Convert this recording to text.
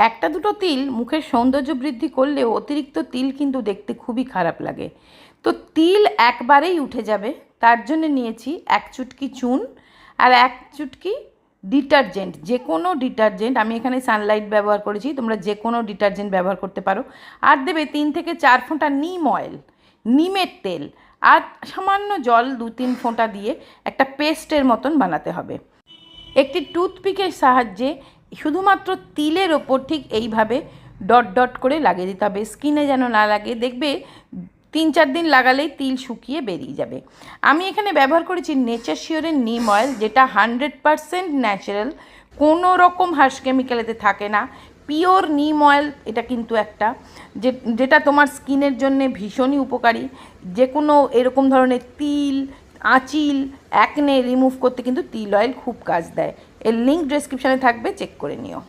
একটা দুটো তিল মুখের সৌন্দর্য বৃদ্ধি করলেও অতিরিক্ত তিল কিন্তু দেখতে খুবই খারাপ লাগে। তো তিল একবারেই উঠে যাবে, তার জন্য নিয়েছি 1 চুটকি চুন আর 1 চুটকি ডিটারজেন্ট, যে কোনো ডিটারজেন্ট। আমি এখানে সানলাইট ব্যবহার করেছি, তোমরা যে কোনো ডিটারজেন্ট ব্যবহার করতে পারো। আর দেবে 3 থেকে 4 ফোঁটা নিম অয়েল, নিমের তেল, আর সামান্য জল 2-3 ফোঁটা দিয়ে একটা পেস্টের মতন বানাতে হবে। একটি টুথপিকের সাহায্যে শুধুমাত্র তিলের ওপর ঠিক এইভাবে ডট ডট করে লাগিয়ে দিতে হবে, স্কিনে যেন না লাগে। দেখবে 3-4 দিন লাগালেই তিল শুকিয়ে বেরিয়ে যাবে। আমি এখানে ব্যবহার করেছি নেচার শিওরের নিম অয়েল, যেটা 100% ন্যাচারাল, কোনো রকম হার্শ কেমিক্যাল এতে থাকে না। পিওর নিম অয়েল এটা কিন্তু একটা যেটা তোমার স্কিনের জন্য ভীষণই উপকারী। যে কোনো এরকম ধরনের তিল, আঁচিল, অ্যাকনে রিমুভ করতে কিন্তু তিল অয়েল খুব কাজ দেয়। এর লিঙ্ক ডেসক্রিপশানে থাকবে, চেক করে নিও।